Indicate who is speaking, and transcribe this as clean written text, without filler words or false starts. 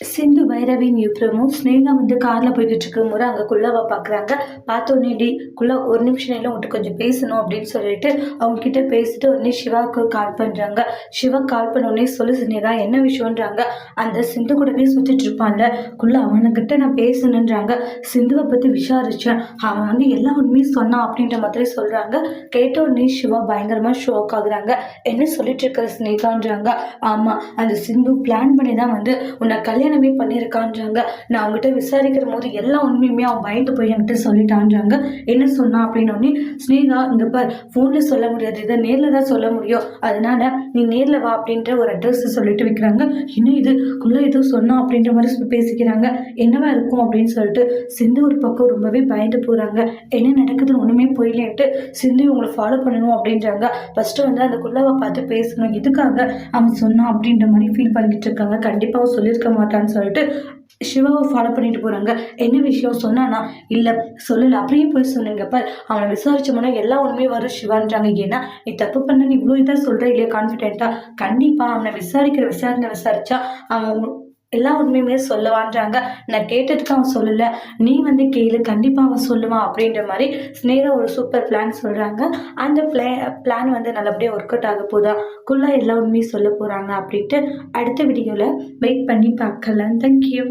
Speaker 1: சிந்து பைரவின் யுப்ரமும் ஸ்னேகா காரில் போய்கிட்டு இருக்கும்போது அங்கே குல்லாவை பார்க்குறாங்க. பார்த்தோன்னே குல்லா ஒரு நிமிஷம் நேரம் உங்கள்கிட்ட கொஞ்சம் பேசணும் அப்படின்னு சொல்லிட்டு அவங்கக்கிட்ட பேசிட்டு உடனே சிவாவுக்கு கால் பண்ணுறாங்க. சிவா கால் பண்ணோடனே சொல்லு ஸ்னேகா என்ன விஷயம்ன்றாங்க. அந்த சிந்து கூடவே சுற்றிட்டு இருப்பான்ல குல்லா அவனுக்கிட்ட நான் பேசணுன்றாங்க. சிந்துவை பற்றி விசாரித்தேன், அவன் எல்லா உண்மையும் சொன்னான் அப்படின்ற மாதிரி சொல்கிறாங்க. கேட்ட உடனே சிவா பயங்கரமாக ஷோக் ஆகுறாங்க. என்ன சொல்லிட்டு இருக்கிற ஸ்னேகான்றாங்க. ஆமாம், அந்த சிந்து பிளான் பண்ணி தான் உன்னை கல்யாணமே பண்ணியிருக்கான்றாங்க. நான் அவங்ககிட்ட விசாரிக்கிற போது எல்லா உண்மையுமே அவன் பயந்து போய் என்கிட்ட சொல்லிட்டான்றாங்க. என்ன சொன்னான் அப்படின்னோடனே ஸ்னேகா இங்கே பார், ஃபோனில் சொல்ல முடியாது, இதை நேரில் தான் சொல்ல முடியும், அதனால நீ நேரில் வா அப்படின்ற ஒரு அட்ரஸ் சொல்லிட்டு வைக்கிறாங்க. இன்னும் இதுக்குள்ளே ஏதோ சொன்னான் அப்படின்ற மாதிரி பேசிக்கிறாங்க. என்னவா இருக்கும் அப்படின்னு சொல்லிட்டு சிந்து ஒரு பக்கம் ரொம்பவே பயந்து போகிறாங்க. என்ன நடக்குதுன்னு ஒன்றுமே புரியலன்ட்டு சிந்து உங்களை ஃபாலோ பண்ணணும் அப்படின்றாங்க. ஃபஸ்ட்டு அந்த குல்லாவை பார்த்து பேசணும், எதுக்காக அவன் சொன்னான் அப்படின்ற மாதிரி ஃபீல் பண்ணிக்கிட்டு இருக்காங்க. கண்டிப்பாக சொல்லியிருக்க மாட்டான்னு சொல்லிட்டு சிவாவை ஃபாலோ பண்ணிட்டு போகிறாங்க. என்ன விஷயம் சொன்னானா? இல்லை சொல்லலை, அப்படியே போய் சொன்னீங்கப்ப அவனை விசாரிச்சோம்னா எல்லா உண்மையும் வரும் சிவான்றாங்க. ஏன்னா நீ தப்பு பண்ண நீ இவ்வளோ இதாக சொல்கிற இல்லையா கான்ஃபிடென்ட்டாக, கண்டிப்பாக அவனை விசாரிச்சா அவன் எல்லா உண்மையுமே சொல்லுவான்றாங்க. நான் கேட்டதுக்கு அவன் சொல்லலை, நீ கேளு, கண்டிப்பாக அவன் சொல்லுவான் அப்படின்ற மாதிரி ஸ்னேகா ஒரு சூப்பர் பிளான் சொல்கிறாங்க. அந்த பிளான் நல்லபடியாக ஒர்க் அவுட் ஆக போதா, குள்ளா எல்லா உண்மையும் சொல்ல போகிறாங்க அப்படின்ட்டு அடுத்த வீடியோவில் வெயிட் பண்ணி பார்க்கலாம். தேங்க்யூ.